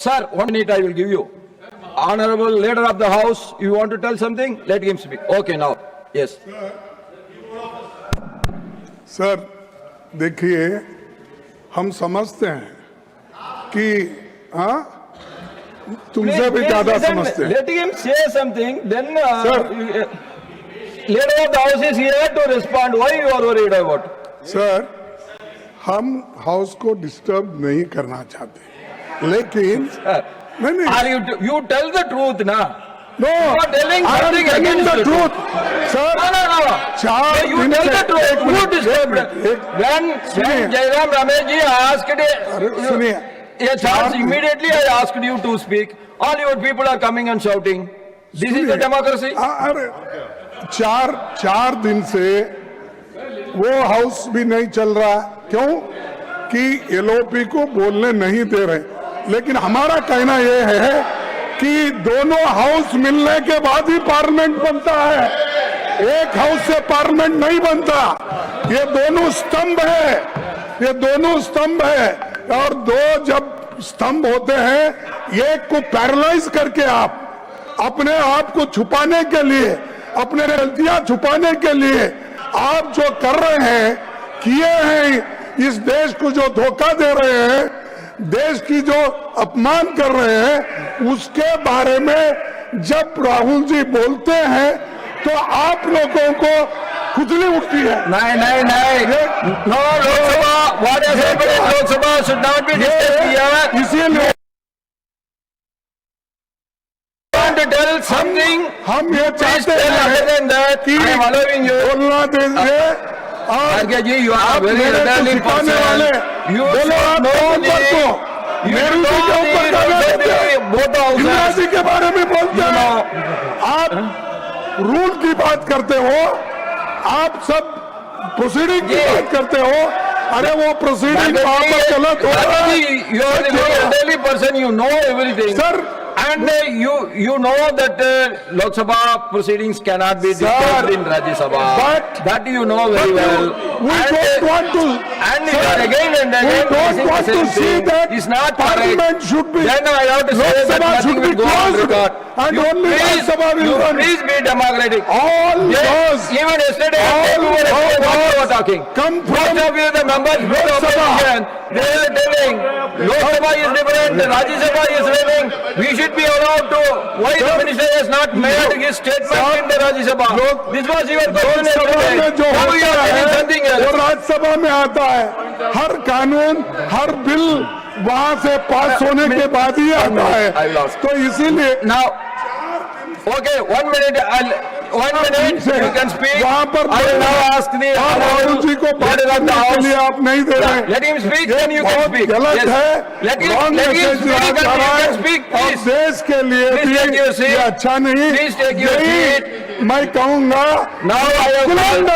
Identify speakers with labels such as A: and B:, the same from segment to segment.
A: Sir, 1 minute I will give you. Honorable Leader of the House, you want to tell something? Let him speak. Okay, now. Yes.
B: Sir देखिए, हम समझते हैं कि हाँ तुमसे भी ज्यादा समझते हैं।
A: Let him say something. Then
B: Sir.
A: Leader of the House is here to respond. Why you are worried about?
B: Sir, हम हाउस को डिस्टर्ब नहीं करना चाहते, लेकिन नहीं
A: Are you tell the truth ना?
B: No
A: are telling
B: I am
A: something
B: telling
A: against
B: the
A: the
B: truth sir.
A: No.
B: चार
A: You
B: दिन
A: tell
B: से
A: the truth. Who disturbed? When
B: सुनिए।
A: Jairam Ramesh ji asked,
B: सुनिए,
A: yes, immediately I asked you to speak. All your people are coming and shouting. This is the democracy.
B: अरे चार दिन से वो हाउस भी नहीं चल रहा, क्यों कि एलओपी को बोलने नहीं दे रहे। लेकिन हमारा कहना ये है कि दोनों हाउस मिलने के बाद ही पार्लियामेंट बनता है, एक हाउस से पार्लियामेंट नहीं बनता। ये दोनों स्तंभ है, ये दोनों स्तंभ है, और दो जब स्तंभ होते हैं, एक को पैरालाइज करके आप अपने आप को छुपाने के लिए, अपने गलतियां छुपाने के लिए आप जो कर रहे हैं, किए हैं, इस देश को जो धोखा दे रहे हैं, देश की जो अपमान कर रहे हैं, उसके बारे में जब राहुल जी बोलते हैं तो आप लोगों को खुजली उठती है।
A: नहीं। No, Lok Sabha, what has happened in Lok Sabha should not be discussed here.
B: इसीलिए
A: To tell something,
B: हम ये
A: please
B: चाहते
A: tell other than
B: हैं
A: that.
B: कि
A: I am allowing you.
B: बोलना देंगे।
A: Arge ji, you are
B: आप
A: very
B: मेरे को
A: elderly
B: सिखाने
A: person.
B: वाले,
A: You
B: बोलो
A: should
B: आप
A: know
B: कौन पर को
A: you
B: मेरी
A: know
B: जी के ऊपर
A: the
B: गाली
A: rules of
B: देते हैं,
A: the both houses.
B: Indira ji के बारे में बोलते
A: You
B: हैं।
A: know.
B: आप रूल की बात करते हो, आप सब प्रोसीडिंग की
A: जी।
B: बात करते हो। अरे वो प्रोसीडिंग वहां पर गलत हो रहा है।
A: You are a very elderly person, you know everything.
B: Sir,
A: And you know that Lok Sabha proceedings cannot be discussed in Rajya Sabha.
B: but-
A: that you know very well.
B: we
A: And-
B: don't want to,
A: And you
B: sir,
A: are again and
B: we
A: again
B: don't
A: raising
B: want
A: the
B: to
A: same
B: see
A: thing.
B: that
A: It's not
B: Parliament
A: correct.
B: should be,
A: Then I have to
B: Lok
A: say that
B: Sabha
A: nothing
B: should
A: will
B: be
A: go on
B: closed
A: record.
B: and
A: You
B: only Lok
A: please,
B: Sabha will
A: you
B: run.
A: please be democratic.
B: all
A: Yes,
B: laws
A: even yesterday,
B: all
A: everyone
B: laws
A: what you were talking.
B: come
A: Most
B: from
A: of you, the members, from the
B: Lok Sabha.
A: opposition, they were telling Lok Sabha is different, Rajya Sabha is running. We should be allowed to. Why the minister has not made his statement in the Rajya Sabha? This was your question
B: Lok Sabha
A: yesterday.
B: में जो
A: Now you
B: होता
A: are telling
B: है
A: something
B: वो
A: else.
B: Rajya Sabha में आता है। हर कानून, हर bill वहां से पास होने के बाद ही आता
A: I
B: है।
A: lost.
B: तो इसीलिए
A: Now, okay, 1 minute, one minute, you can speak.
B: वहां पर
A: I will now ask the
B: Rahul ji को बात
A: Leader of the
B: करने के
A: House.
B: लिए आप नहीं दे रहे।
A: Let him speak,
B: ये
A: then you can
B: बहुत
A: speak.
B: गलत
A: Yes.
B: है,
A: Let him
B: Wrong
A: speak,
B: message
A: then
B: जा
A: you
B: रहा
A: can
B: है,
A: speak,
B: और
A: please.
B: देश के लिए
A: Please
B: भी
A: take your seat.
B: ये अच्छा नहीं।
A: Please take your
B: यही
A: seat.
B: मैं कहूँगा,
A: Now I have called the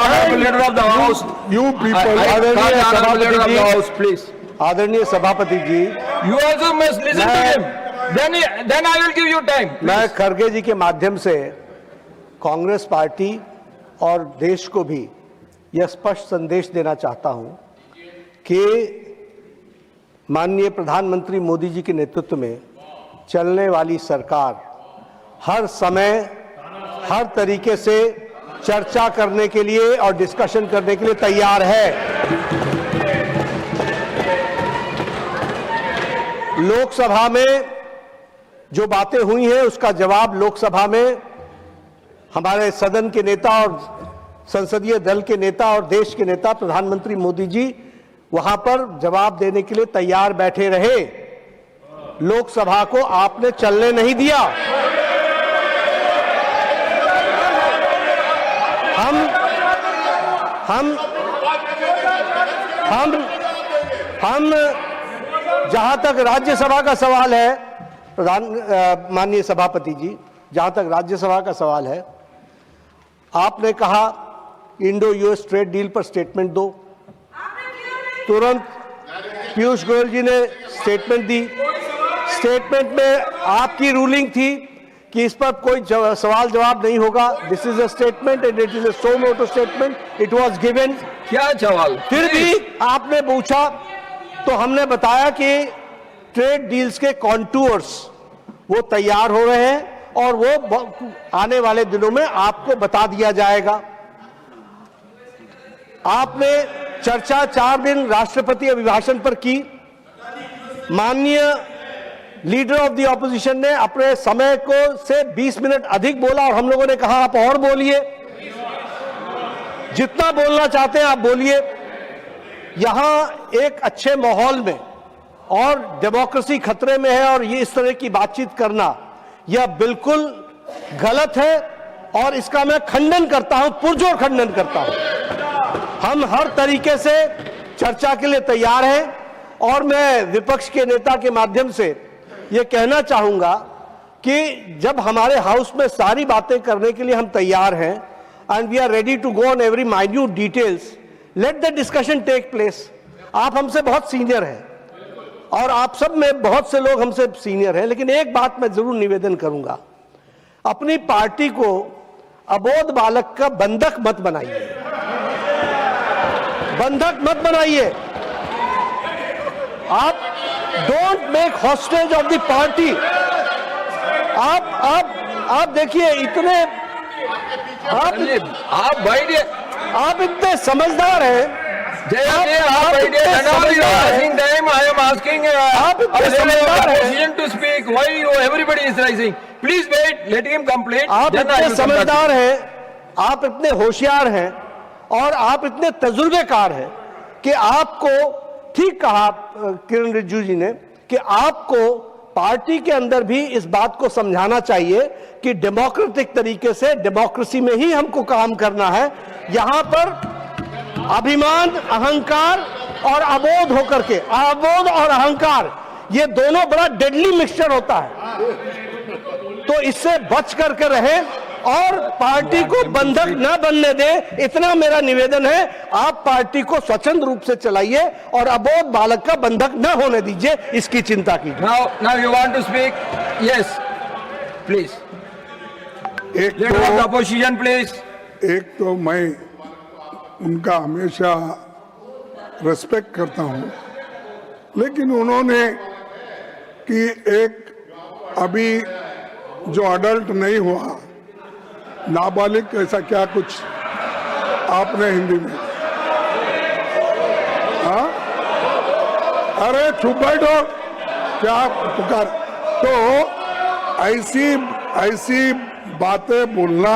A: Honorable Leader of the House.
B: you people,
A: I call the Honorable Leader of the
C: ji.
A: House, please.
C: आदरणीय सभापति जी,
A: You also must listen to him. Then I will give you time.
C: मैं खरगे जी के माध्यम से Congress party और देश को भी यह स्पष्ट संदेश देना चाहता हूं कि माननीय प्रधानमंत्री मोदी जी के नेतृत्व में चलने वाली सरकार हर समय हर तरीके से चर्चा करने के लिए और डिस्कशन करने के लिए तैयार है। लोकसभा में जो बातें हुई हैं उसका जवाब लोकसभा में हमारे सदन के नेता और संसदीय दल के नेता और देश के नेता प्रधानमंत्री मोदी जी वहां पर जवाब देने के लिए तैयार बैठे रहे। लोकसभा को आपने चलने नहीं दिया। हम जहां तक राज्यसभा का सवाल है, माननीय सभापति जी, जहां तक राज्यसभा का सवाल है, आपने कहा इंडो यूएस ट्रेड डील पर स्टेटमेंट दो। तुरंत पीयूष गोयल जी ने स्टेटमेंट दी। स्टेटमेंट में आपकी रूलिंग थी कि इस पर कोई सवाल जवाब नहीं होगा। This is a statement and it is a suo motu statement, it was given.
A: क्या सवाल?
C: फिर भी आपने पूछा तो हमने बताया कि ट्रेड डील्स के कॉन्टूर्स वो तैयार हो रहे हैं और वो आने वाले दिनों में आपको बता दिया जाएगा। आपने चर्चा 4 दिन राष्ट्रपति अभिभाषण पर की। माननीय लीडर ऑफ द ऑपोजिशन ने अपने समय को से 20 मिनट अधिक बोला और हम लोगों ने कहा आप और बोलिए, जितना बोलना चाहते हैं आप बोलिए। यहां एक अच्छे माहौल में और डेमोक्रेसी खतरे में है और ये इस तरह की बातचीत करना यह बिल्कुल गलत है और इसका मैं खंडन करता हूं, पुरजोर खंडन करता हूं। हम हर तरीके से चर्चा के लिए तैयार हैं और मैं विपक्ष के नेता के माध्यम से यह कहना चाहूंगा कि जब हमारे हाउस में सारी बातें करने के लिए हम तैयार हैं and we are ready to go on every minute details, let the discussion take place. आप हमसे बहुत सीनियर हैं और आप सब में बहुत से लोग हमसे सीनियर हैं, लेकिन एक बात मैं जरूर निवेदन करूंगा, अपनी पार्टी को अबोध बालक का बंधक मत बनाइए, बंधक मत बनाइए। आप don't make hostage of the party. आप देखिए इतने आप इतने समझदार हैं। आप इतने समझदार हैं, आप इतने होशियार हैं और आप इतने तजुर्बेकार हैं कि आपको, ठीक कहा किरण रिजिजू जी ने, कि आपको पार्टी के अंदर भी इस बात को समझाना चाहिए कि डेमोक्रेटिक तरीके से डेमोक्रेसी में ही हमको काम करना है। यहां पर अभिमान, अहंकार और अबोध होकर के, अबोध और अहंकार ये दोनों बड़ा डेडली मिक्सचर होता है, तो इससे बच करके रहे और पार्टी को बंधक न बनने दे, इतना मेरा निवेदन है। आप पार्टी को स्वच्छंद रूप से चलाइए और अबोध बालक का बंधक न होने दीजिए, इसकी चिंता कीजिए।
A: Now you want to speak? Yes, please. Leader of the opposition, please.
B: एक तो मैं उनका हमेशा रेस्पेक्ट करता हूं, लेकिन उन्होंने कि एक अभी जो अडल्ट नहीं हुआ, नाबालिग ऐसा क्या कुछ आपने हिंदी में, हाँ, अरे चुप बैठो, क्या पुकार। तो ऐसी बातें बोलना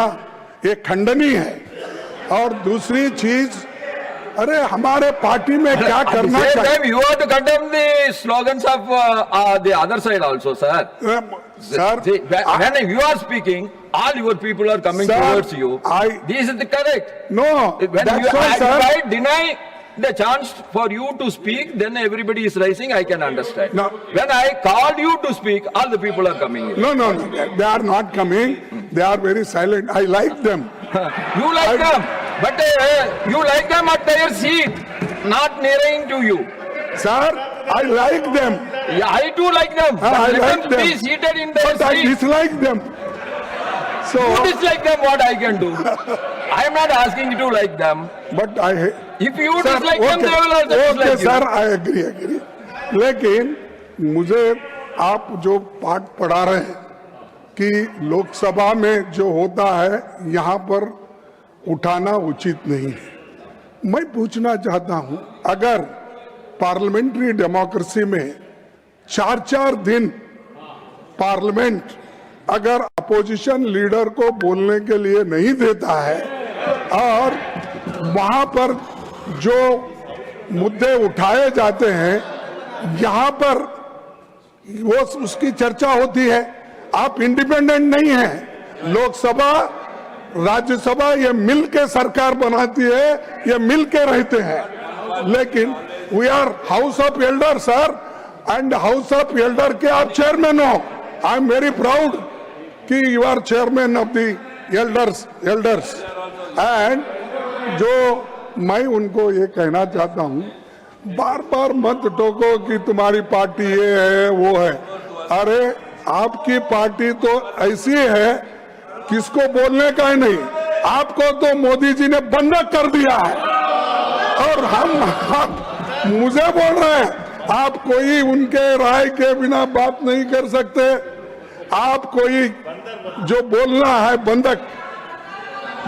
B: ये खंडनीय है। और दूसरी चीज, अरे हमारे पार्टी में क्या करना चाहिए।
A: You have to condemn the slogans of the other side also, sir.
B: Sir,
A: when you are speaking, all your people are coming towards you. This is the correct.
B: No,
A: when
B: that's
A: you
B: why, sir,
A: deny the chance for you to speak, then everybody is rising. I can understand.
B: No.
A: When I called you to speak, all the people are coming here.
B: No, they are not coming. They are very silent. I like them.
A: You like them, but you like them at their seat, not nearing to you.
B: Sir, I like them.
A: Yeah, I too like them. But
B: I
A: let
B: like
A: them
B: them.
A: be seated in their
B: But I
A: seat.
B: dislike them. So,
A: You dislike them, what I can do? I am not asking you to like them.
B: but I.
A: If you
B: Sir,
A: dislike them, they will also
B: okay,
A: dislike
B: sir,
A: you.
B: I agree. लेकिन मुझे आप जो पाठ पढ़ा रहे हैं कि लोकसभा में जो होता है यहाँ पर उठाना उचित नहीं है। मैं पूछना चाहता हूँ, अगर पार्लियामेंट्री डेमोक्रेसी में 4-4 दिन पार्लियामेंट अगर अपोजिशन लीडर को बोलने के लिए नहीं देता है और वहां पर जो मुद्दे उठाए जाते हैं यहाँ पर वो उसकी चर्चा होती है, आप इंडिपेंडेंट नहीं हैं। लोकसभा, राज्यसभा ये मिल के सरकार बनाती है, ये मिल के रहते हैं। लेकिन we are house of elder sir, and house of elder के आप चेयरमैन हो। आई एम वेरी प्राउड कि you are chairman of the elders. And जो मैं उनको ये कहना चाहता हूँ, बार बार मत टोको कि तुम्हारी पार्टी ये है वो है। अरे आपकी पार्टी तो ऐसी है, किसको बोलने का ही नहीं। आपको तो मोदी जी ने बंधक कर दिया है और हम मुझे बोल रहे हैं, आप कोई उनके राय के बिना बात नहीं कर सकते। आप कोई जो बोलना है बंधक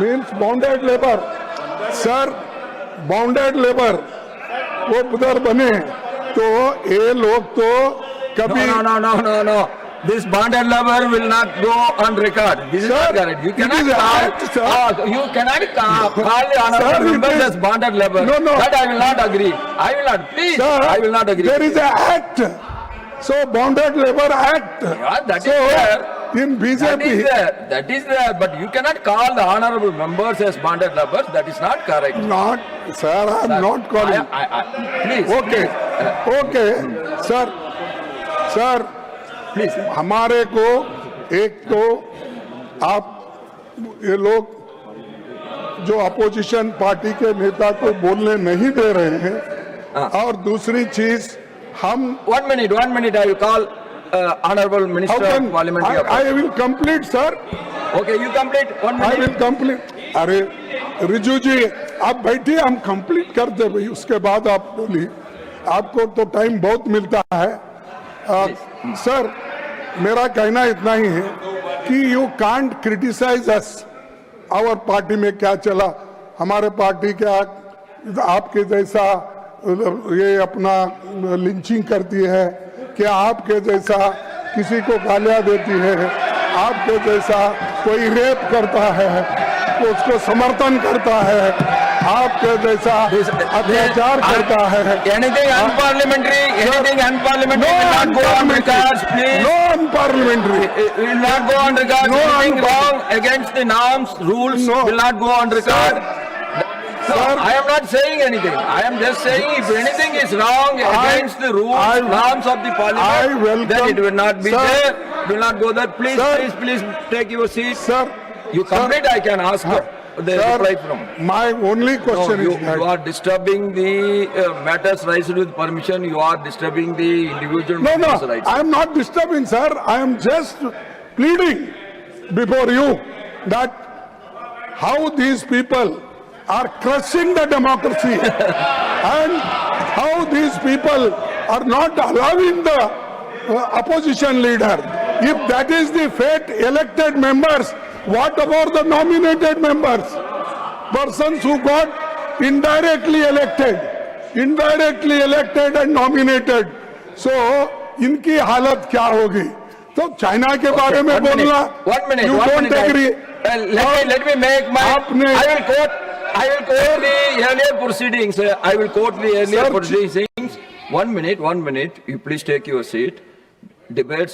B: means bounded labour, sir bounded labour वो उधर बने तो ये लोग तो कभी
A: No. This bonded labor will not go on record. This is
B: Sir,
A: not correct. You
B: it
A: cannot
B: is a
A: call.
B: act, sir.
A: You cannot call the honorable
B: Sir, it
A: members
B: is-
A: as bonded labor.
B: No.
A: That I will not agree. I will not. Please,
B: Sir,
A: I will not agree.
B: There is an act. So Bounded Labor Act.
A: Yeah, that is
B: so
A: there.
B: in
A: That is
B: BJP,
A: there. That is there. But you cannot call the honorable members as bonded laborers. That is not correct.
B: not, sir, I am not calling.
A: Please.
B: Okay, okay, sir,
A: Please.
B: हमारे को एक तो आप ये लोग जो opposition party के नेता को बोलने नहीं दे रहे हैं और दूसरी चीज हम
A: 1 minute. I will call honorable
B: how
A: minister
B: can
A: of parliamentary affairs.
B: I will complete, sir.
A: Okay, you complete 1
B: I
A: minute.
B: will complete. अरे रिजू जी आप बैठिए, हम कंप्लीट कर दे भाई, उसके बाद आप बोलिए। आपको तो टाइम बहुत मिलता है। सर मेरा कहना इतना ही है कि you can't criticise us. Our party में क्या चला, हमारे पार्टी क्या आपके जैसा ये अपना लिंचिंग करती है, क्या आपके जैसा किसी को गालियां देती है, आपके जैसा कोई रेप करता है तो उसको समर्थन करता है, आपके जैसा अत्याचार करता है।
A: Anything unparliamentary will not go on records, please.
B: No unparliamentary.
A: It will not go on record.
B: No
A: Anything
B: unparliamentary.
A: wrong against the norms, rules
B: No.
A: will not go on record. No,
B: Sir.
A: I am not saying anything. I am just saying if anything is wrong against the rules, norms of the
B: I
A: parliament,
B: welcome-
A: then it will not be
B: Sir.
A: there. It will not go there. Please,
B: Sir.
A: please take your seat.
B: Sir,
A: You complete, I can ask the reply from.
B: my only
A: No,
B: question
A: you
B: is that
A: are disturbing the matters raised with permission. You are disturbing the individual
B: no,
A: members' rights.
B: I am not disturbing, sir. I am just pleading before you that how these people are crushing the democracy and how these people are not allowing the opposition leader. If that is the fate, elected members, what about the nominated members? Persons who got indirectly elected and nominated. So, इनकी हालत क्या होगी? तो China के बारे में बोलना, you don't agree.
A: Let me make my.
B: आपने-
A: I will quote the earlier proceedings. I will quote the earlier
B: Sir,
A: proceedings. 1 minute. You please take your seat. Debates